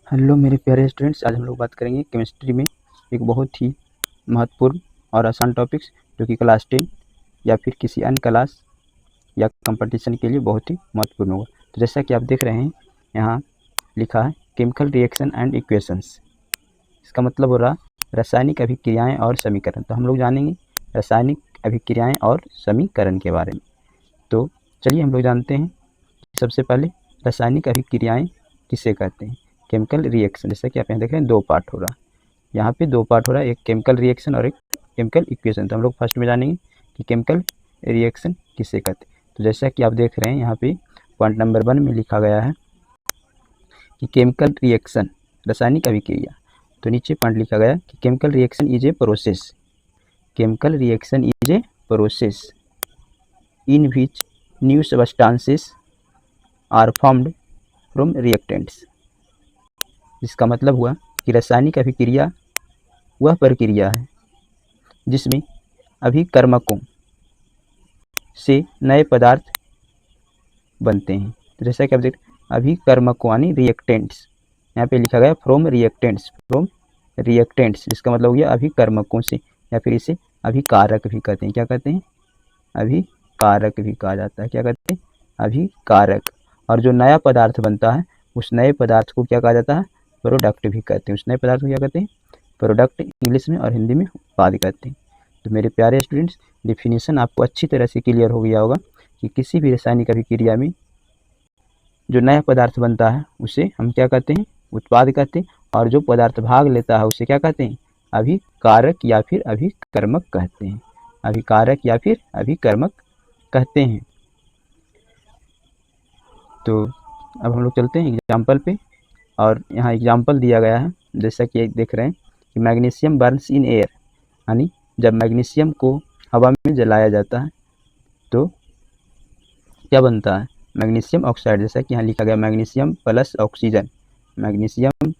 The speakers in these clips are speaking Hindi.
हेलो मेरे प्यारे स्टूडेंट्स, आज हम लोग बात करेंगे केमिस्ट्री में एक बहुत ही महत्वपूर्ण और आसान टॉपिक्स जो कि क्लास 10 या फिर किसी अन्य क्लास या कंपटीशन के लिए बहुत ही महत्वपूर्ण होगा। तो जैसा कि आप देख रहे हैं, यहाँ लिखा है केमिकल रिएक्शन एंड इक्वेशंस। इसका मतलब हो रहा रासायनिक अभिक्रियाएं और समीकरण। तो हम लोग जानेंगे रासायनिक अभिक्रियाएं और समीकरण के बारे में। तो चलिए हम लोग जानते हैं सबसे पहले रासायनिक अभिक्रियाएं किसे कहते हैं। केमिकल रिएक्शन, जैसा कि आप यहाँ देख रहे हैं, दो पार्ट हो रहा है। यहाँ पे दो पार्ट हो रहा है, एक केमिकल रिएक्शन और एक केमिकल इक्वेशन। तो हम लोग फर्स्ट में जानेंगे कि केमिकल रिएक्शन किसे कहते हैं। तो जैसा कि आप देख रहे हैं, यहाँ पे पॉइंट नंबर 1 में लिखा गया है कि केमिकल रिएक्शन रासायनिक अभिक्रिया। तो नीचे पॉइंट लिखा गया कि chemical reaction is a process, chemical reaction is a process in which new substances are formed from reactants. जिसका मतलब हुआ कि रासायनिक अभिक्रिया वह प्रक्रिया है जिसमें अभिकर्मकों से नए पदार्थ बनते हैं। तो जैसा कि आप देख अभिकर्मकों यानी रिएक्टेंट्स, यहाँ पे लिखा गया फ्रॉम रिएक्टेंट्स, जिसका मतलब हो गया अभिकर्मकों से, या फिर इसे अभिकारक भी कहते हैं। क्या कहते हैं? अभिकारक भी कहा जाता है। क्या कहते हैं? अभिकारक। और जो नया पदार्थ बनता है उस नए पदार्थ को क्या कहा जाता है? प्रोडक्ट भी कहते हैं। उस नए पदार्थ को क्या कहते हैं? प्रोडक्ट इंग्लिश में, और हिंदी में उत्पाद कहते हैं। तो मेरे प्यारे स्टूडेंट्स, डिफिनीशन आपको अच्छी तरह से क्लियर हो गया होगा कि किसी भी रासायनिक अभिक्रिया में जो नया पदार्थ बनता है उसे हम क्या कहते हैं? उत्पाद कहते हैं। और जो पदार्थ भाग लेता है उसे क्या कहते हैं? अभिकारक या फिर अभिकर्मक कहते हैं। अभिकारक या फिर अभिकर्मक कहते हैं। तो अब हम लोग चलते हैं एग्जाम्पल पे, और यहाँ एग्जाम्पल दिया गया है। जैसा कि देख रहे हैं कि मैग्नीशियम बर्न्स इन एयर, यानी जब मैग्नीशियम को हवा में जलाया जाता है तो क्या बनता है? Magnesium oxide. जैसा कि यहाँ लिखा गया magnesium plus oxygen, magnesium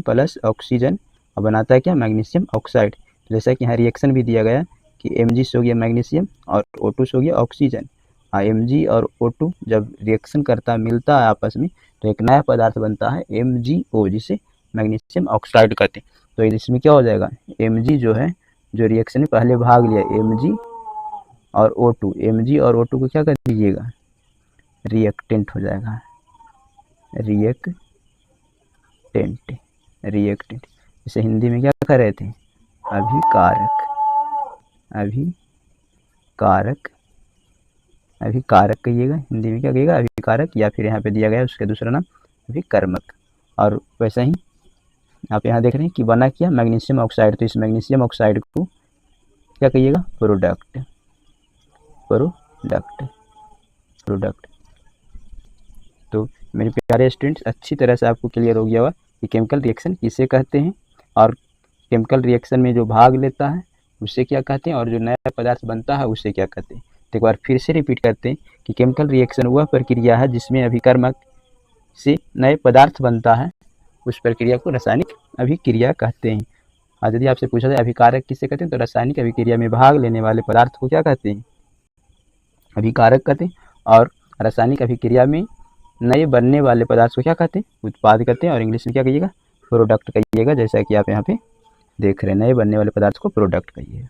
plus oxygen, और बनाता है क्या? Magnesium oxide. जैसा कि यहाँ रिएक्शन भी दिया गया कि Mg हो गया मैग्नीशियम और O2 हो गया ऑक्सीजन। Mg और O2 जब रिएक्शन करता मिलता है आपस में तो एक नया पदार्थ बनता है MgO, जिसे मैग्नीशियम ऑक्साइड कहते हैं। तो इसमें क्या हो जाएगा? Mg जो है, जो रिएक्शन में पहले भाग लिया Mg और O2 को क्या कर दीजिएगा? रिएक्टेंट हो जाएगा, रिएक्टेंट। इसे हिंदी में क्या कर रहे थे? अभिकारक कहिएगा। हिंदी में क्या कहिएगा? अभिकारक, या फिर यहाँ पे दिया गया उसका दूसरा नाम अभिकर्मक। और वैसे ही आप यहाँ देख रहे हैं कि बना क्या? Magnesium oxide. तो इस मैग्नीशियम ऑक्साइड को क्या कहिएगा? प्रोडक्ट। तो मेरे प्यारे स्टूडेंट्स, अच्छी तरह से आपको क्लियर हो गया होगा कि केमिकल रिएक्शन किसे कहते हैं, और केमिकल रिएक्शन में जो भाग लेता है उसे क्या कहते हैं, और जो नया पदार्थ बनता है उसे क्या कहते हैं। तो एक बार फिर से रिपीट करते हैं कि केमिकल रिएक्शन वह प्रक्रिया है जिसमें अभिकर्मक से नए पदार्थ बनता है, उस प्रक्रिया को रासायनिक अभिक्रिया कहते हैं। और यदि आपसे पूछा जाए अभिकारक किसे कहते हैं, तो रासायनिक अभिक्रिया में भाग लेने वाले पदार्थ को क्या कहते हैं? अभिकारक कहते हैं। और रासायनिक अभिक्रिया में नए बनने वाले पदार्थ को क्या कहते हैं? उत्पाद कहते हैं। और इंग्लिश में क्या कहिएगा? प्रोडक्ट कहिएगा। जैसा कि आप यहाँ पे देख रहे हैं, नए बनने वाले पदार्थ को प्रोडक्ट कहिएगा।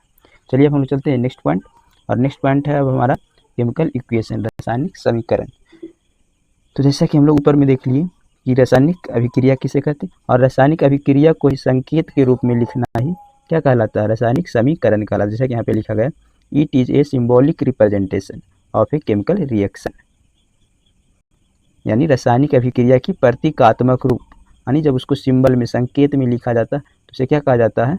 चलिए अब हम चलते हैं नेक्स्ट पॉइंट, और नेक्स्ट पॉइंट है अब हमारा केमिकल इक्वेशन, रासायनिक समीकरण। तो जैसा कि हम लोग ऊपर में देख लिए कि रासायनिक अभिक्रिया किसे कहते हैं, और रासायनिक अभिक्रिया को ही संकेत के रूप में लिखना ही क्या कहलाता है? रासायनिक समीकरण कहलाता है। जैसा कि यहाँ पे लिखा गया it is a symbolic representation of a chemical reaction, यानी रासायनिक अभिक्रिया की प्रतीकात्मक रूप, यानी जब उसको सिंबल में, संकेत में लिखा जाता है तो उसे क्या कहा जाता है?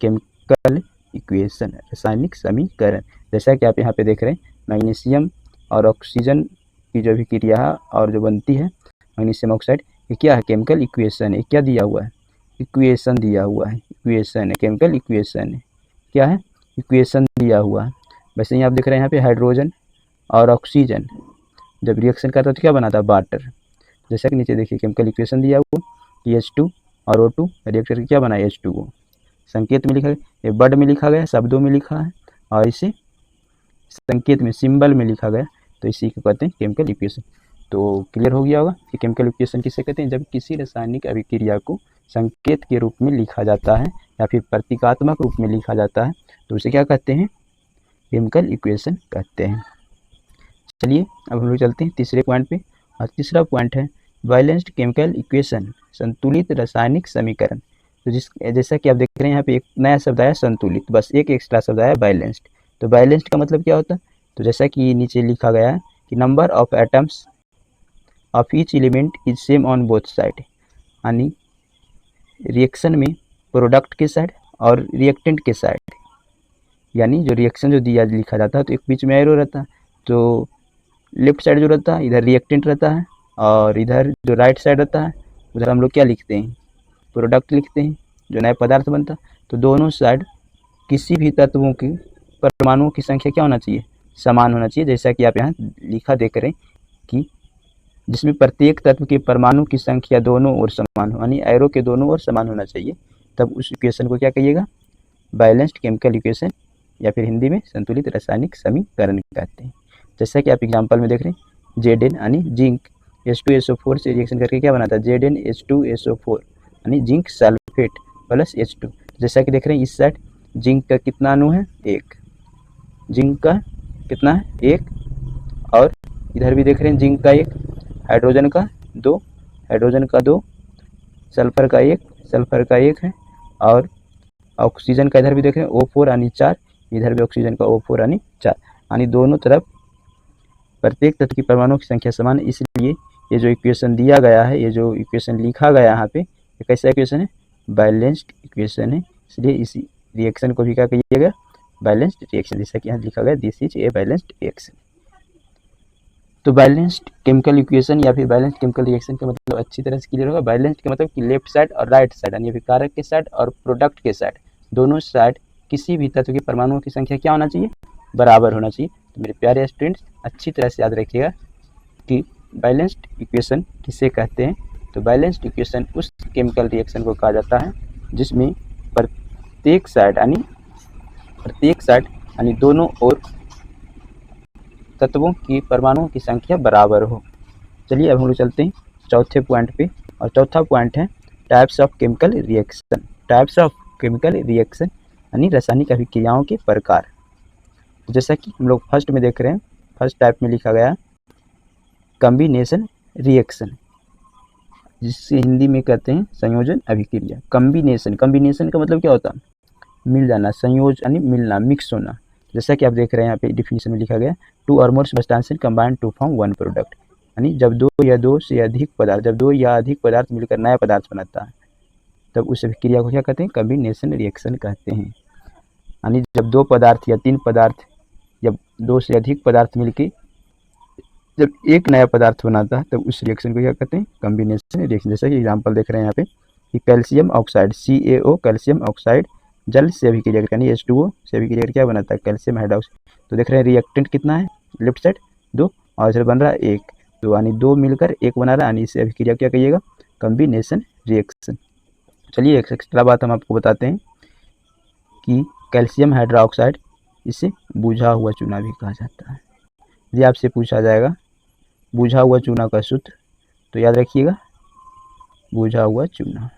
केमिकल इक्वेशन, रासायनिक समीकरण। जैसा कि आप यहाँ पे देख रहे हैं, मैग्नीशियम और ऑक्सीजन की जो अभिक्रिया है और जो बनती है मैग्नीशियम ऑक्साइड, ये क्या है? केमिकल इक्वेशन है। क्या दिया हुआ है? इक्वेशन दिया हुआ है, इक्वेशन है, केमिकल इक्वेशन है। क्या है? इक्वेशन दिया हुआ है। वैसे ही आप देख रहे हैं यहाँ पे हाइड्रोजन और ऑक्सीजन जब रिएक्शन करता है तो क्या बनाता है? वाटर। जैसा कि नीचे देखिए केमिकल इक्वेशन दिया हुआ कि H2 और O2 रिएक्ट करके क्या बना? H2O। संकेत में लिखा गया, ये वर्ड में लिखा गया, शब्दों में लिखा है, और इसे संकेत में, सिंबल में लिखा गया, तो इसी को कहते हैं केमिकल इक्वेशन। तो क्लियर हो गया होगा कि केमिकल इक्वेशन किसे कहते हैं, जब किसी रासायनिक अभिक्रिया को संकेत के रूप में लिखा जाता है या फिर प्रतीकात्मक रूप में लिखा जाता है तो उसे क्या कहते हैं, केमिकल इक्वेशन कहते हैं। चलिए अब हम लोग चलते हैं तीसरे पॉइंट पे, और तीसरा पॉइंट है बैलेंस्ड केमिकल इक्वेशन, संतुलित रासायनिक समीकरण। तो जैसा कि आप देख रहे हैं यहाँ पे एक नया शब्द आया संतुलित, बस एक एक्स्ट्रा शब्द आया बैलेंस्ड। तो बैलेंस्ड का मतलब क्या होता है, तो जैसा कि नीचे लिखा गया है कि number of atoms of each element is same on both side, यानी रिएक्शन में प्रोडक्ट के साइड और रिएक्टेंट के साइड, यानी जो रिएक्शन जो दिया लिखा जाता है तो एक बीच में एरो रहता है, तो लेफ्ट साइड जो रहता है इधर रिएक्टेंट रहता है और इधर जो राइट साइड रहता है उधर हम लोग क्या लिखते हैं, प्रोडक्ट लिखते हैं, जो नया पदार्थ बनता है। तो दोनों साइड किसी भी तत्वों की परमाणुओं की संख्या क्या होना चाहिए, समान होना चाहिए, जैसा कि आप यहाँ लिखा देख रहे हैं कि जिसमें प्रत्येक तत्व के परमाणु की संख्या दोनों ओर समान हो, यानी एरो के दोनों ओर समान होना चाहिए, तब उस इक्वेशन को क्या कहिएगा, बैलेंस्ड केमिकल इक्वेशन या फिर हिंदी में संतुलित रासायनिक समीकरण कहते हैं। जैसा कि आप एग्जाम्पल में देख रहे हैं Zn यानी जिंक H2SO4 से रिएक्शन करके क्या बनाता है, ZnH2SO4 यानी जिंक सल्फेट प्लस H2। जैसा कि देख रहे हैं इस साइड जिंक का कितना अणु है, एक, जिंक का कितना है, एक, और इधर भी देख रहे हैं जिंक का एक, हाइड्रोजन का दो, हाइड्रोजन का दो, सल्फर का एक है, और ऑक्सीजन का इधर भी देख रहे हैं O4 यानी 4, इधर भी ऑक्सीजन का O4 यानी 4, यानी दोनों तरफ प्रत्येक तत्व की परमाणुओं की संख्या समान है। इसलिए ये जो इक्वेशन दिया गया है, ये जो इक्वेशन लिखा गया यहाँ पे, ये कैसा इक्वेशन है, बैलेंस्ड इक्वेशन है। इसलिए इस रिएक्शन को भी क्या कहिएगा, बैलेंस्ड रिएक्शन, जैसा कि यहाँ लिखा गया this is a balanced reaction. तो बैलेंस्ड केमिकल इक्वेशन या फिर बैलेंस्ड केमिकल रिएक्शन का मतलब अच्छी तरह से क्लियर होगा। बैलेंस्ड का मतलब कि लेफ्ट साइड और राइट साइड, यानी कारक के साइड और प्रोडक्ट के साइड, दोनों साइड किसी भी तत्व के परमाणुओं की संख्या क्या होना चाहिए, बराबर होना चाहिए। तो मेरे प्यारे स्टूडेंट्स अच्छी तरह से याद रखिएगा कि बैलेंस्ड इक्वेशन किसे कहते हैं। तो बैलेंस्ड इक्वेशन उस केमिकल रिएक्शन को कहा जाता है जिसमें प्रत्येक साइड यानी दोनों ओर तत्वों की परमाणुओं की संख्या बराबर हो। चलिए अब हम लोग चलते हैं चौथे पॉइंट पे, और चौथा पॉइंट है types of chemical reaction. Types of chemical reaction यानी रासायनिक अभिक्रियाओं के प्रकार। तो जैसा कि हम लोग फर्स्ट में देख रहे हैं, फर्स्ट टाइप में लिखा गया कॉम्बिनेशन रिएक्शन, जिसे हिंदी में कहते हैं संयोजन अभिक्रिया। कॉम्बिनेशन का मतलब क्या होता है, मिल जाना, संयोजन यानी मिलना, मिक्स होना। जैसा कि आप देख रहे हैं यहाँ पे डिफिनीशन में लिखा गया two or more substances combined to form one product, यानी जब दो या अधिक पदार्थ मिलकर नया पदार्थ बनाता है तब उस अभिक्रिया को क्या कहते हैं, कॉम्बिनेशन रिएक्शन कहते हैं। यानी जब दो पदार्थ या तीन पदार्थ या दो से अधिक पदार्थ मिलकर जब एक नया पदार्थ बनाता है तब उस रिएक्शन को क्या कहते हैं, कॉम्बिनेशन रिएक्शन। जैसा कि एग्जांपल देख रहे हैं यहाँ पे कि calcium oxide CaO, calcium oxide जल से अभिक्रिया करके यानी H2O से अभिक्रिया करके क्या बनाता है, कैल्शियम हाइड्रोक्साइड। तो देख रहे हैं रिएक्टेंट कितना है, लेफ्ट साइड 2 और इधर बन रहा है 1, तो यानी 2 मिलकर 1 बना रहा है, यानी इसे अभिक्रिया क्या कहिएगा, कॉम्बिनेशन रिएक्शन। चलिए एक एक्स्ट्रा बात हम आपको बताते हैं कि कैल्शियम हाइड्रोक्साइड इसे बुझा हुआ चूना भी कहा जाता है। यदि आपसे पूछा जाएगा बुझा हुआ चूना का सूत्र, तो याद रखिएगा बुझा हुआ चूना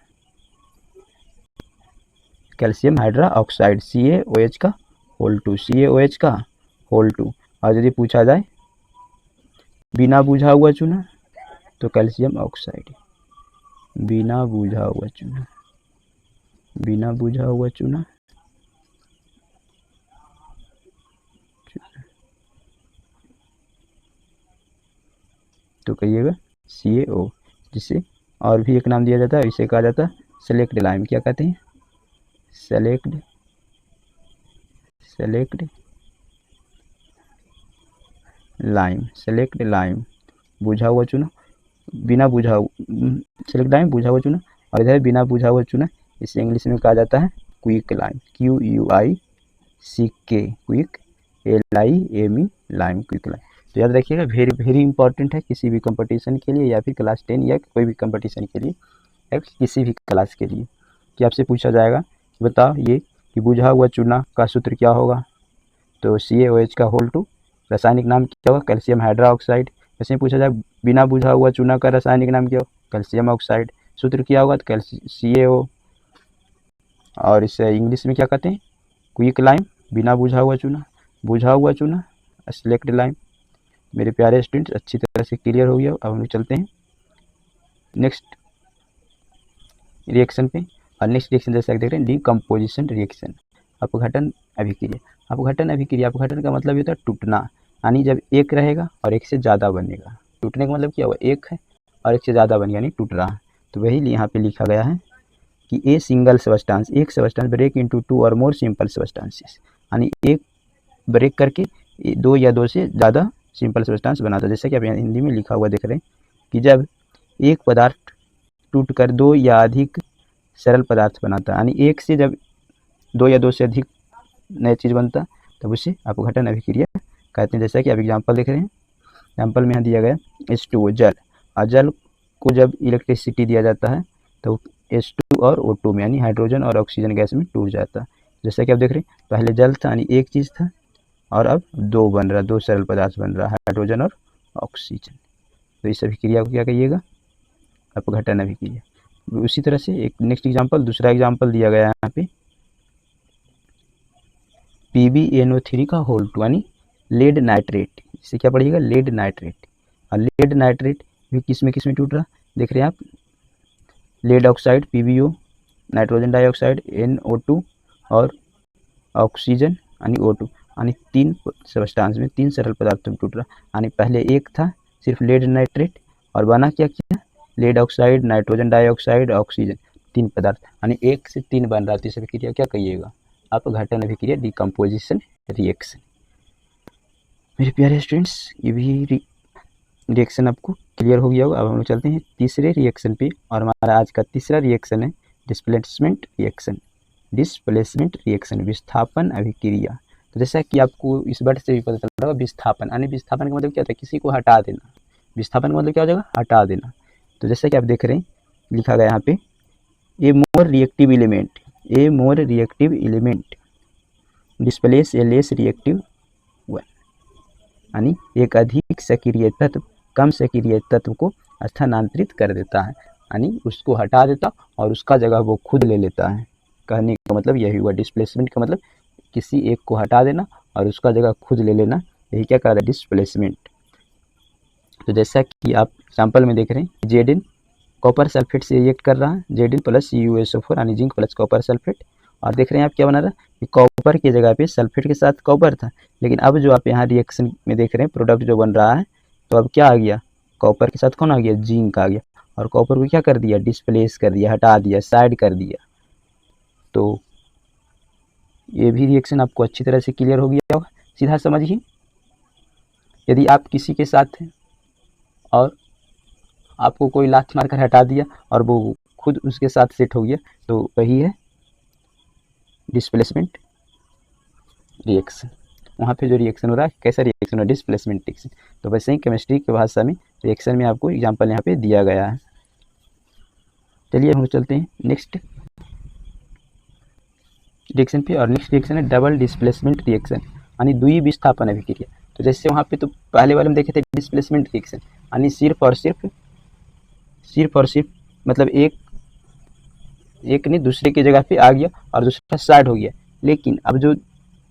कैल्शियम हाइड्रोक्साइड CaOH का होल 2, और यदि पूछा जाए बिना बुझा हुआ चूना तो कैल्शियम ऑक्साइड, बिना बुझा हुआ चूना तो कहिएगा CaO, जिसे और भी एक नाम दिया जाता है, इसे कहा जाता है सेलेक्ट लाइम। क्या कहते हैं, सेलेक्ट लाइम, बुझा हुआ चूना, बिना बुझा सेलेक्ट लाइम बुझा हुआ चूना, और इधर बिना बुझा हुआ चूना, इसे इंग्लिश में कहा जाता है quick lime, QUICK, quick LIME lime, quick lime. तो याद रखिएगा वेरी इंपॉर्टेंट है किसी भी कंपटीशन के लिए या फिर क्लास 10 या कोई भी कंपटीशन के लिए या किसी भी क्लास के लिए, कि आपसे पूछा जाएगा बताओ ये कि बुझा हुआ चूना का सूत्र क्या होगा, तो CaOH का होल 2, रासायनिक नाम क्या होगा कैल्शियम हाइड्रोक्साइड, वैसे ही पूछा जाए बिना बुझा हुआ चूना का रासायनिक नाम क्या हो, कैल्शियम ऑक्साइड। सूत्र क्या होगा तो CaO। और इसे इंग्लिश में क्या कहते हैं, क्विक लाइम। बिना बुझा हुआ चूना, बुझा हुआ चूना स्लेक्ट लाइम। मेरे प्यारे स्टूडेंट्स अच्छी तरह से क्लियर हो गया। अब हम लोग चलते हैं नेक्स्ट रिएक्शन पे। और नेक्स्ट रिएक्शन जैसे देख रहे हैं डीकम्पोजिशन रिएक्शन, अपघटन अभिक्रिया। अपघटन अभिक्रिया, अपघटन का मतलब होता है टूटना, यानी जब एक रहेगा और एक से ज़्यादा बनेगा। टूटने का मतलब क्या हुआ, एक है और एक से ज़्यादा बन गया, यानी टूट रहा है। तो वही यहाँ पे लिखा गया है कि ए सिंगल सबस्टांस, एक सबस्टांस ब्रेक इनटू 2 और मोर सिंपल सबस्टांसेस, यानी एक ब्रेक करके 2 या 2 से ज़्यादा सिंपल सबस्टांस बनाता है। जैसे कि आप यहाँ हिंदी में लिखा हुआ देख रहे हैं कि जब एक पदार्थ टूटकर 2 या अधिक सरल पदार्थ बनाता है, यानी एक से जब 2 या 2 से अधिक नई चीज़ बनता तब उसे अपघटन अभिक्रिया कहते हैं। जैसा कि आप एग्जाम्पल देख रहे हैं, एग्जाम्पल में यहाँ दिया गया H2O जल, और जल को जब इलेक्ट्रिसिटी दिया जाता है तो H2 और O2 में, यानी हाइड्रोजन और ऑक्सीजन गैस में टूट जाता है। जैसा कि आप देख रहे हैं पहले जल था यानी एक चीज़ था, और अब 2 बन रहा, 2 सरल पदार्थ बन रहा है, हाइड्रोजन और ऑक्सीजन। तो इस अभिक्रिया को क्या कहिएगा, अपघटन अभिक्रिया। उसी तरह से एक नेक्स्ट एग्जाम्पल, दूसरा एग्जाम्पल दिया गया है यहाँ पे PbNO3 का होल 2, यानी लेड नाइट्रेट। इसे क्या पढ़िएगा, लेड नाइट्रेट। और लेड नाइट्रेट भी किस में टूट रहा, देख रहे हैं आप, lead oxide PbO, nitrogen dioxide NO2 और ऑक्सीजन यानी O2, यानी 3 सबस्टांस में 3 सरल पदार्थों में टूट रहा। यानी पहले एक था सिर्फ लेड नाइट्रेट, और बना क्या किया, lead oxide, nitrogen dioxide, oxygen, 3 पदार्थ, यानी 1 से 3 बन रहा। तो इस अभिक्रिया क्या कहिएगा, अपघटन अभिक्रिया, डिकम्पोजिशन रिएक्शन। मेरे प्यारे स्टूडेंट्स ये भी रिएक्शन आपको क्लियर हो गया होगा। अब हम लोग चलते हैं तीसरे रिएक्शन पे, और हमारा आज का तीसरा रिएक्शन है डिस्प्लेसमेंट रिएक्शन। डिस्प्लेसमेंट रिएक्शन, विस्थापन अभिक्रिया। तो जैसा कि आपको इस वर्ड से भी पता चल रहा है, विस्थापन, यानी विस्थापन का मतलब क्या होता है, किसी को हटा देना। विस्थापन का मतलब क्या हो जाएगा, हटा देना। तो जैसा कि आप देख रहे हैं लिखा गया यहाँ पे ए मोर रिएक्टिव एलिमेंट, ए मोर रिएक्टिव एलिमेंट डिस्प्लेस ए लेस रिएक्टिव वन, यानी एक अधिक सक्रिय तत्व कम सक्रिय तत्व को स्थानांतरित कर देता है, यानी उसको हटा देता और उसका जगह वो खुद ले लेता है। कहने का मतलब यही हुआ, डिस्प्लेसमेंट का मतलब किसी एक को हटा देना और उसका जगह खुद ले लेना, यही क्या कह रहा है, डिस्प्लेसमेंट। तो जैसा कि आप एग्जाम्पल में देख रहे हैं Zn कॉपर सल्फेट से रिएक्ट कर रहा है, Zn प्लस CuSO4 यानी जिंक प्लस कॉपर सल्फेट। और देख रहे हैं आप क्या बना रहा है कि कॉपर की जगह पे सल्फेट के साथ कॉपर था, लेकिन अब जो आप यहाँ रिएक्शन में देख रहे हैं प्रोडक्ट जो बन रहा है, तो अब क्या आ गया, कॉपर के साथ कौन आ गया, जिंक आ गया, और कॉपर को क्या कर दिया, डिस्प्लेस कर दिया, हटा दिया, साइड कर दिया। तो ये भी रिएक्शन आपको अच्छी तरह से क्लियर हो गया होगा। सीधा समझिए, यदि आप किसी के साथ हैं और आपको कोई लात मारकर हटा दिया और वो खुद उसके साथ सेट हो गया, तो वही है डिस्प्लेसमेंट रिएक्शन। वहाँ पे जो रिएक्शन हो रहा है कैसा रिएक्शन है, डिस्प्लेसमेंट रिएक्शन। तो वैसे ही केमिस्ट्री की भाषा में रिएक्शन में आपको एग्जांपल यहाँ पे दिया गया है। चलिए हम चलते हैं नेक्स्ट रिएक्शन पे, और नेक्स्ट रिएक्शन है डबल डिस्प्लेसमेंट रिएक्शन, यानी द्वि विस्थापन अभिक्रिया। तो जैसे वहाँ पे तो पहले वाले में देखे थे डिस्प्लेसमेंट रिएक्शन, यानी सिर्फ और सिर्फ मतलब एक ने दूसरे की जगह पे आ गया और दूसरा साइड हो गया। लेकिन अब जो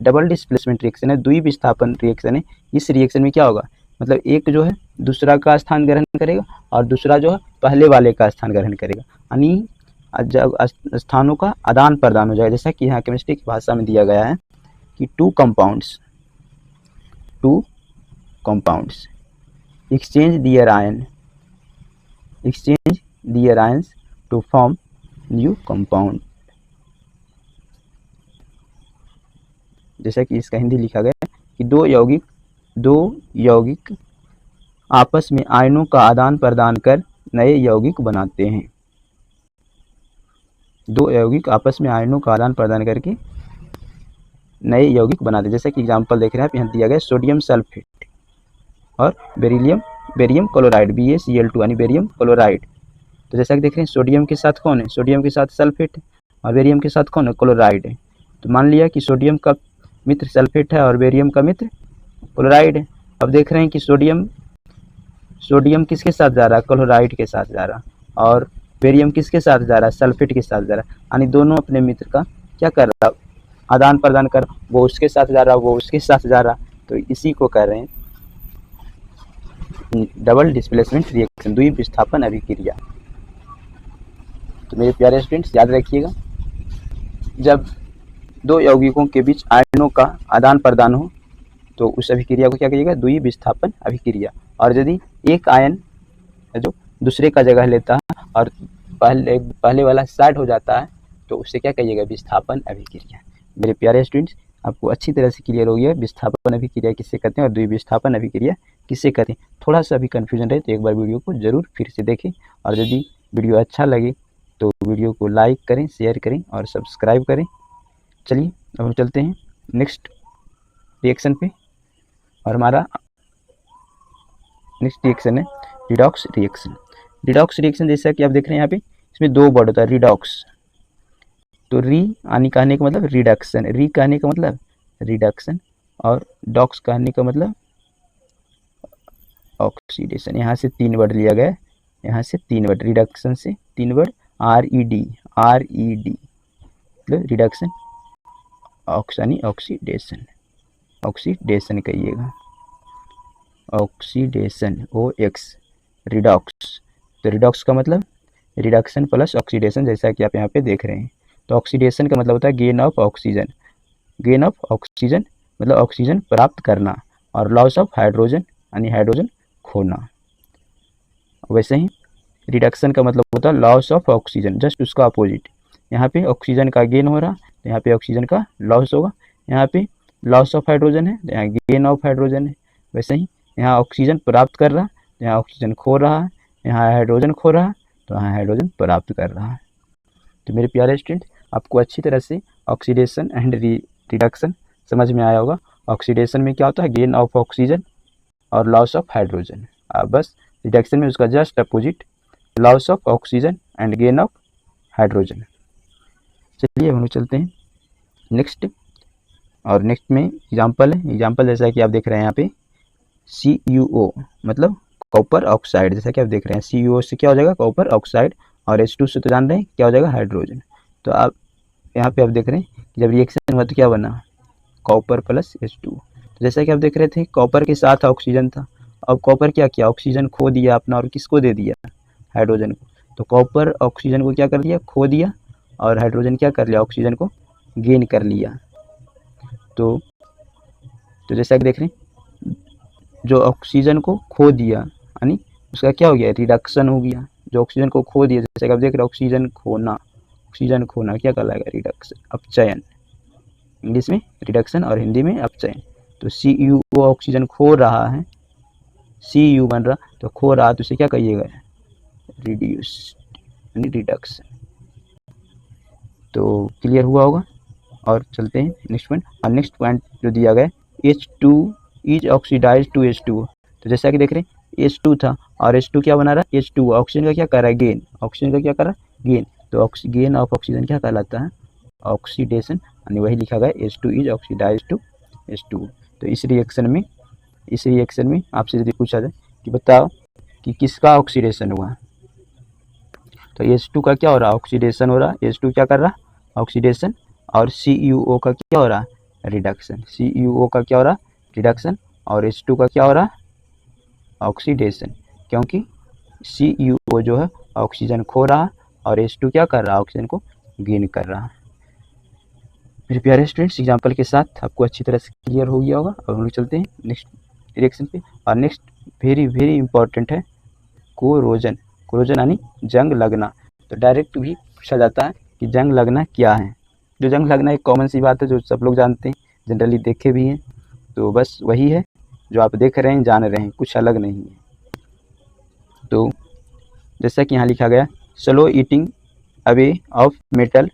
डबल डिस्प्लेसमेंट रिएक्शन है, द्वि विस्थापन रिएक्शन है, इस रिएक्शन में क्या होगा, मतलब एक जो है दूसरा का स्थान ग्रहण करेगा और दूसरा जो है पहले वाले का स्थान ग्रहण करेगा, यानी जब स्थानों का आदान प्रदान हो जाएगा। जैसा कि यहाँ केमिस्ट्री की भाषा में दिया गया है कि two compounds exchange their ions to form new compound। जैसा कि इसका हिंदी लिखा गया कि दो यौगिक आपस में आयनों का आदान प्रदान कर नए यौगिक बनाते हैं। दो यौगिक आपस में आयनों का आदान प्रदान करके नए यौगिक बनाते हैं। जैसा कि एग्जांपल देख रहे हैं आप, यहाँ दिया गया सोडियम सल्फेट और बेरियम क्लोराइड BaCl2 यानी बेरियम क्लोराइड। तो जैसा कि देख रहे हैं सोडियम के साथ कौन है, सोडियम के साथ सल्फेट है, और बेरियम के साथ कौन है, क्लोराइड है। तो मान लिया कि सोडियम का मित्र सल्फेट है और बेरियम का मित्र क्लोराइड है। अब देख रहे हैं कि सोडियम सोडियम किसके साथ जा रहा है, क्लोराइड के साथ जा रहा, और बेरियम किसके साथ जा रहा है, सल्फेट के साथ जा रहा है। यानी दोनों अपने मित्र का क्या कर रहा, आदान प्रदान कर, वो उसके साथ जा रहा, वो उसके साथ जा रहा। तो इसी को कह रहे हैं डबल डिस्प्लेसमेंट रिएक्शन, द्वि विस्थापन अभिक्रिया। तो मेरे प्यारे स्टूडेंट्स याद रखिएगा, जब दो यौगिकों के बीच आयनों का आदान प्रदान हो तो उस अभिक्रिया को क्या कहिएगा, द्वि विस्थापन अभिक्रिया। और यदि एक आयन जो दूसरे का जगह लेता है और पहले वाला साइड हो जाता है तो उसे क्या कहिएगा, विस्थापन अभिक्रिया। मेरे प्यारे स्टूडेंट्स, आपको अच्छी तरह से क्लियर हो गया विस्थापन अभिक्रिया किससे करते हैं और द्विविस्थापन अभिक्रिया किससे करते हैं। थोड़ा सा भी कन्फ्यूजन रहे तो एक बार वीडियो को जरूर फिर से देखें, और यदि वीडियो अच्छा लगे तो वीडियो को लाइक करें, शेयर करें और सब्सक्राइब करें। चलिए अब हम चलते हैं नेक्स्ट रिएक्शन पे, और हमारा नेक्स्ट रिएक्शन है रिडॉक्स रिएक्शन। रिडॉक्स रिएक्शन जैसा कि आप देख रहे हैं यहाँ पे, इसमें दो वर्ड होता है रिडॉक्स। तो री आनी कहने का मतलब रिडक्शन, री कहने का मतलब रिडक्शन, और डॉक्स कहने का मतलब ऑक्सीडेशन। यहाँ से तीन वर्ड लिया गया है, यहाँ से तीन वर्ड, रिडक्शन से तीन वर्ड, RED मतलब रिडक्शन, यानी ऑक्सीडेशन, ऑक्सीडेशन कहिएगा, ऑक्सीडेशन OX, रिडॉक्स। तो रिडॉक्स का मतलब रिडक्शन प्लस ऑक्सीडेशन, जैसा कि आप यहाँ पे देख रहे हैं। तो ऑक्सीडेशन का मतलब होता है gain of oxygen, gain of oxygen मतलब ऑक्सीजन प्राप्त करना, और लॉस ऑफ हाइड्रोजन यानी हाइड्रोजन खोना। वैसे ही रिडक्शन का मतलब होता है लॉस ऑफ ऑक्सीजन, जस्ट उसका अपोजिट। यहाँ पे ऑक्सीजन का गेन हो रहा तो यहाँ पे ऑक्सीजन का लॉस होगा, यहाँ पे लॉस ऑफ हाइड्रोजन है तो यहाँ गेन ऑफ हाइड्रोजन है। वैसे ही यहाँ ऑक्सीजन प्राप्त कर रहा तो यहाँ ऑक्सीजन खो रहा है, यहाँ हाइड्रोजन खो रहा तो यहाँ हाइड्रोजन प्राप्त कर रहा है। तो मेरे प्यारे स्टूडेंट, आपको अच्छी तरह से ऑक्सीडेशन एंड रिडक्शन समझ में आया होगा। ऑक्सीडेशन में क्या होता है, गेन ऑफ ऑक्सीजन और लॉस ऑफ हाइड्रोजन। बस रिडक्शन में उसका just opposite, loss of oxygen and gain of hydrogen. चलिए हम लोग चलते हैं नेक्स्ट, और नेक्स्ट में एग्जाम्पल है। एग्जाम्पल जैसा कि आप देख रहे हैं यहाँ पे CuO मतलब कॉपर ऑक्साइड, जैसा कि आप देख रहे हैं CuO से क्या हो जाएगा, कॉपर ऑक्साइड, और H2 से तो जान रहे हैं क्या हो जाएगा, हाइड्रोजन। तो आप यहाँ पे आप देख रहे हैं जब रिएक्शन हुआ तो क्या बना, कॉपर प्लस H2। तो जैसा कि आप देख रहे थे कॉपर के साथ ऑक्सीजन था, अब कॉपर क्या किया, ऑक्सीजन खो दिया अपना और किसको दे दिया, हाइड्रोजन को। तो कॉपर ऑक्सीजन को क्या कर दिया, खो दिया, और हाइड्रोजन क्या कर लिया, ऑक्सीजन को गेन कर लिया। तो जैसा कि देख रहे हैं जो ऑक्सीजन को खो दिया यानी उसका क्या हो गया, रिडक्शन हो गया। जो ऑक्सीजन को खो दिया, जैसे कि आप देख रहे हैं ऑक्सीजन खोना क्या कहलाएगा, रिडक्शन, अपचयन। इंग्लिश में रिडक्शन और हिंदी में अपचयन। तो CuO ऑक्सीजन खो रहा है, Cu बन रहा तो खो रहा तो उसे क्या कहिएगा, रिड्यूस्ड यानी रिडक्शन। तो क्लियर हुआ होगा, और चलते हैं नेक्स्ट पॉइंट। और नेक्स्ट पॉइंट जो दिया गया H2 is oxidise to H2। तो जैसा कि देख रहे हैं H2 था और H2 क्या बना रहा है, H2 ऑक्सीजन का क्या कर रहा है, गेन, ऑक्सीजन का क्या कर रहा है, गेन। तो गेन ऑफ ऑक्सीजन क्या कहलाता है, ऑक्सीडेशन, यानी वही लिखा गया H2 is oxidise to H2। तो इस रिएक्शन में आपसे यदि पूछा जाए कि बताओ कि किसका ऑक्सीडेशन हुआ, तो H2 का क्या हो रहा है, ऑक्सीडेशन हो रहा है। H2 क्या कर रहा है, ऑक्सीडेशन, और CuO का क्या हो रहा है, रिडक्शन। CuO का क्या हो रहा है, रिडक्शन, और H2 का क्या हो रहा है, ऑक्सीडेशन। क्योंकि CuO जो है ऑक्सीजन खो रहा और H2 क्या कर रहा है, ऑक्सीजन को गेन कर रहा। मेरे प्यारे स्टूडेंट्स, एग्जाम्पल के साथ आपको अच्छी तरह से क्लियर हो गया होगा। अब हम लोग चलते हैं नेक्स्ट रिएक्शन पे, और नेक्स्ट वेरी वेरी इंपॉर्टेंट है कोरोजन। कोरोजन यानी जंग लगना। तो डायरेक्ट भी पूछा जाता है कि जंग लगना क्या है। जो जंग लगना एक कॉमन सी बात है जो सब लोग जानते हैं, जनरली देखे भी हैं। तो बस वही है जो आप देख रहे हैं, जान रहे हैं, कुछ अलग नहीं है। तो जैसा कि यहाँ लिखा गया, slow eating away of metal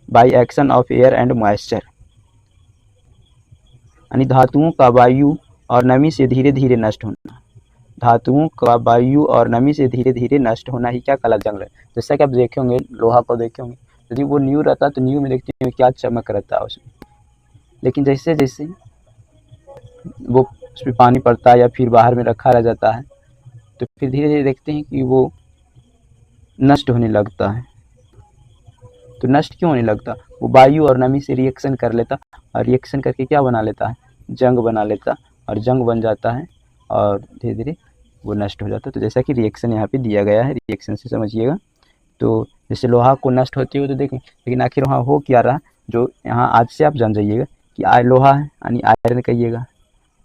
by action of air and moisture, यानी धातुओं का वायु और नमी से धीरे धीरे नष्ट होना। धातुओं का वायु और नमी से धीरे धीरे नष्ट होना ही क्या कला जंग लगना। जैसा कि आप देखे होंगे लोहा को देखे होंगे, यदि वो न्यू रहता तो न्यू में देखते हैं क्या चमक रहता है उसमें, लेकिन जैसे जैसे वो उसमें पानी पड़ता है या फिर बाहर में रखा रह जाता है तो फिर धीरे धीरे देखते हैं कि वो नष्ट होने लगता है। तो नष्ट क्यों होने लगता? वो वायु और नमी से रिएक्शन कर लेता, और रिएक्शन करके क्या बना लेता है? जंग बना लेता, और जंग बन जाता है और धीरे धीरे वो नष्ट हो जाता है। तो जैसा कि रिएक्शन यहाँ पे दिया गया है, रिएक्शन से समझिएगा। तो जैसे लोहा को नष्ट होते हुए तो देखें, लेकिन आखिर वहाँ हो क्या रहा, जो यहाँ आज से आप जान जाइएगा कि लोहा है यानी आयरन कहिएगा,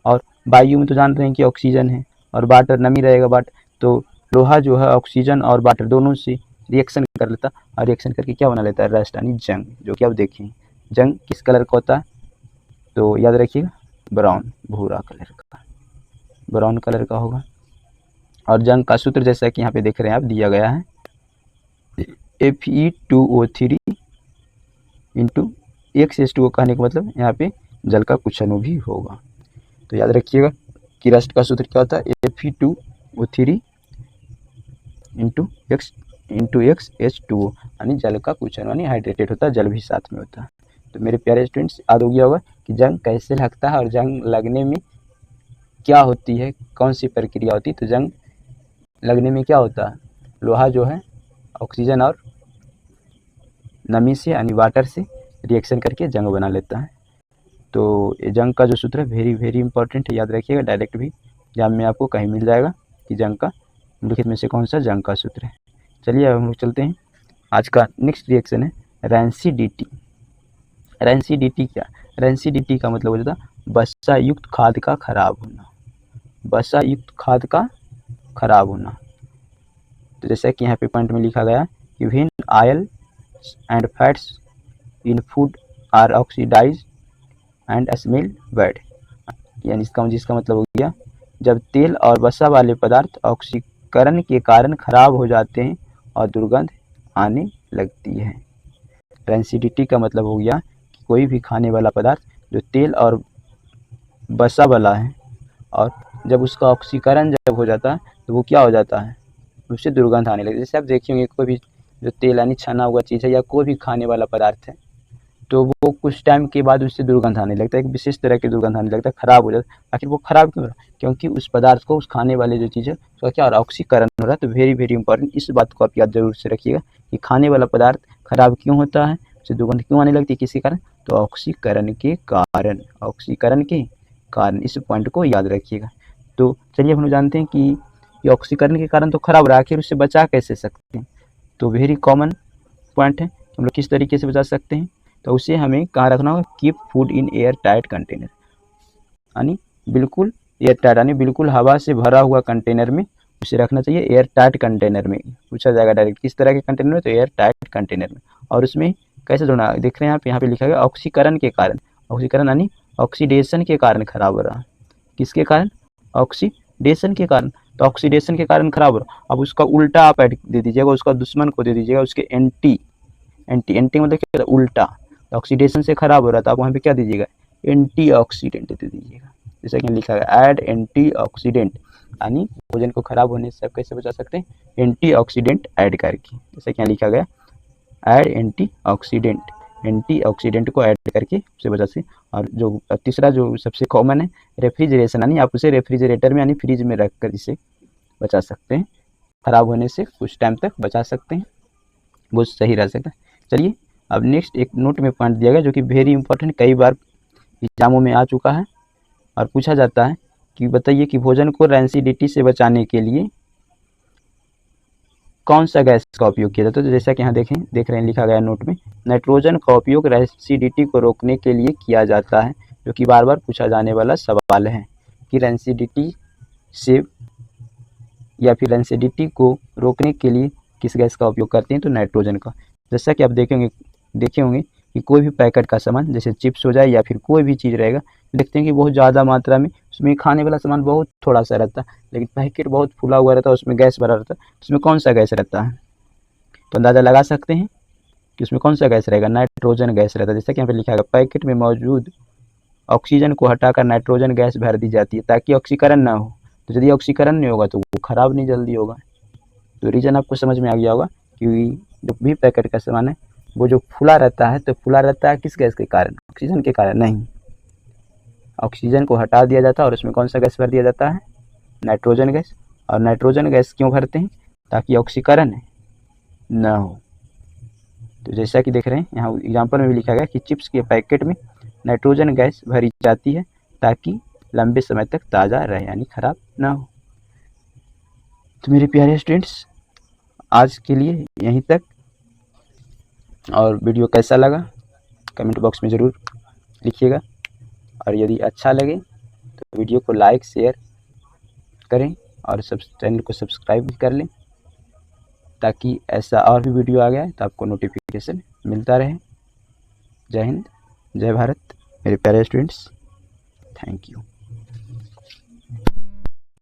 और वायु में तो जान रहे हैं कि ऑक्सीजन है, और वाटर नमी रहेगा वाटर। तो लोहा जो है ऑक्सीजन और वाटर दोनों से रिएक्शन कर लेता, और रिएक्शन करके क्या बना लेता है? रस्ट यानी जंग, जो कि आप देखें जंग किस कलर का होता है? तो याद रखिएगा ब्राउन, भूरा कलर का, ब्राउन कलर का होगा। और जंग का सूत्र जैसा कि यहाँ पे देख रहे हैं आप दिया गया है, Fe2O3 इंटू X2O, कहने का मतलब यहाँ पे जल का कुछ अणु भी होगा। तो याद रखिएगा कि रस्ट का सूत्र क्या होता है? Fe2O3 इंटू X H2O, यानी जल का कुछ अणु, यानी हाइड्रेटेड होता है, जल भी साथ में होता है। तो मेरे प्यारे स्टूडेंट्स, याद हो गया होगा कि जंग कैसे लगता है और जंग लगने में क्या होती है, कौन सी प्रक्रिया होती है। तो जंग लगने में क्या होता है? लोहा जो है ऑक्सीजन और नमी से यानी वाटर से रिएक्शन करके जंग बना लेता है। तो ये जंग का जो सूत्र है वेरी वेरी इंपॉर्टेंट है, याद रखिएगा। डायरेक्ट भी एग्जाम में आपको कहीं मिल जाएगा कि जंग का निम्नलिखित में से कौन सा जंग का सूत्र है। चलिए अब हम लोग चलते हैं, आज का नेक्स्ट रिएक्शन है रैंसिडिटी। रैंसिडिटी क्या? रैंसिडिटी का मतलब हो जाता है वसा युक्त खाद का खराब होना, वसा युक्त खाद का खराब होना। तो जैसा कि यहाँ पे पॉइंट में लिखा गया कि when oil and fats in food are oxidise and smell bad, यानी जिसका मतलब हो गया जब तेल और वसा वाले पदार्थ ऑक्सीकरण के कारण खराब हो जाते हैं और दुर्गंध आने लगती है। रैंसिडिटी का मतलब हो गया कि कोई भी खाने वाला पदार्थ जो तेल और वसा वाला है, और जब उसका ऑक्सीकरण जब हो जाता है तो वो क्या हो जाता है? उससे दुर्गंध आने लगती है। जैसे आप देखेंगे कोई भी जो तेल यानी छना हुआ चीज़ है या कोई भी खाने वाला पदार्थ है, तो वो कुछ टाइम के बाद उससे दुर्गंध आने लगता है, एक विशेष तरह की दुर्गंध आने लगता है, खराब हो जाता है। आखिर वो खराब क्यों हो रहा है? क्योंकि उस पदार्थ को, उस खाने वाले जो चीज़ है उसका क्या हो रहा है? ऑक्सीकरण हो रहा है। तो वेरी वेरी इंपॉर्टेंट, इस बात को आप याद जरूर से रखिएगा कि खाने वाला पदार्थ खराब क्यों होता है, उससे दुर्गंध क्यों आने लगती है, किसी कारण? तो ऑक्सीकरण के कारण, ऑक्सीकरण के कारण, इस पॉइंट को याद रखिएगा। तो चलिए हम लोग जानते हैं कि ये ऑक्सीकरण के कारण तो खराब हो रहा है, आखिर उससे बचा कैसे सकते हैं? तो वेरी कॉमन पॉइंट है, हम लोग किस तरीके से बचा सकते हैं? तो उसे हमें कहाँ रखना होगा? Keep food in air tight container, यानी बिल्कुल एयर टाइट, यानी बिल्कुल हवा से भरा हुआ कंटेनर में उसे रखना चाहिए। एयर टाइट कंटेनर में पूछा जाएगा डायरेक्ट, किस तरह के कंटेनर में? तो एयर टाइट कंटेनर में। और उसमें कैसे जोड़ना, देख रहे हैं आप यहाँ पे लिखा गया ऑक्सीकरण के कारण, ऑक्सीकरण यानी ऑक्सीडेशन के कारण खराब हो रहा। किसके कारण? ऑक्सीडेशन के कारण। तो ऑक्सीडेशन के कारण खराब हो रहा, अब उसका उल्टा आप ऐड दे दीजिएगा, उसका दुश्मन को दे दीजिएगा, उसके एंटी, एंटी मतलब क्या? उल्टा। ऑक्सीडेशन से खराब हो रहा था, आप वहाँ पे क्या दीजिएगा? एंटीऑक्सीडेंट दे दीजिएगा। जैसा कि लिखा है ऐड एंटीऑक्सीडेंट, यानी भोजन को खराब होने से आप कैसे बचा सकते हैं? एंटीऑक्सीडेंट ऐड करके। जैसा कि यहाँ लिखा गया ऐड एंटीऑक्सीडेंट, एंटीऑक्सीडेंट को ऐड करके उसे बचा सकते। और जो तीसरा जो सबसे कॉमन है रेफ्रिजरेशन, यानी आप उसे रेफ्रिजरेटर में यानी फ्रिज में रख कर इसे बचा सकते हैं, खराब होने से कुछ टाइम तक बचा सकते हैं, वो सही रह सकता है। चलिए अब नेक्स्ट एक नोट में पॉइंट दिया गया जो कि वेरी इंपॉर्टेंट, कई बार एग्जामों में आ चुका है और पूछा जाता है कि बताइए कि भोजन को रैंसिडिटी से बचाने के लिए कौन सा गैस का उपयोग किया जाता है? तो जैसा कि यहाँ देख रहे हैं लिखा गया नोट में, नाइट्रोजन का उपयोग रैंसिडिटी को रोकने के लिए किया जाता है, जो कि बार बार पूछा जाने वाला सवाल है कि रैंसिडिटी से या फिर रैंसिडिटी को रोकने के लिए किस गैस का उपयोग करते हैं? तो नाइट्रोजन का। जैसा कि आप देखे होंगे कि कोई भी पैकेट का सामान जैसे चिप्स हो जाए या फिर कोई भी चीज़ रहेगा, देखते हैं कि बहुत ज़्यादा मात्रा में उसमें खाने वाला सामान बहुत थोड़ा सा रहता है, लेकिन पैकेट बहुत फूला हुआ रहता है, उसमें गैस भरा रहता है। उसमें कौन सा गैस रहता है? तो अंदाज़ा लगा सकते हैं कि उसमें कौन सा गैस रहेगा? नाइट्रोजन गैस रहता है। जैसा कि यहाँ पर लिखा है पैकेट में मौजूद ऑक्सीजन को हटाकर नाइट्रोजन गैस भर दी जाती है ताकि ऑक्सीकरण ना हो। तो यदि ऑक्सीकरण नहीं होगा तो वो खराब नहीं जल्दी होगा। तो रीज़न आपको समझ में आ गया होगा कि जो भी पैकेट का सामान है वो जो फूला रहता है, तो फूला रहता है किस गैस के कारण? ऑक्सीजन के कारण नहीं, ऑक्सीजन को हटा दिया जाता है और उसमें कौन सा गैस भर दिया जाता है? Nitrogen gas. और नाइट्रोजन गैस क्यों भरते हैं? ताकि ऑक्सीकरण न हो। तो जैसा कि देख रहे हैं यहाँ एग्जाम्पल में भी लिखा गया कि चिप्स के पैकेट में नाइट्रोजन गैस भरी जाती है ताकि लंबे समय तक ताज़ा रहे, यानी खराब ना हो। तो मेरे प्यारे स्टूडेंट्स, आज के लिए यहीं तक। और वीडियो कैसा लगा कमेंट बॉक्स में ज़रूर लिखिएगा, और यदि अच्छा लगे तो वीडियो को लाइक शेयर करें और चैनल को सब्सक्राइब भी कर लें, ताकि ऐसा और भी वीडियो आ गया तो आपको नोटिफिकेशन मिलता रहे। जय हिंद, जय भारत मेरे प्यारे स्टूडेंट्स, थैंक यू।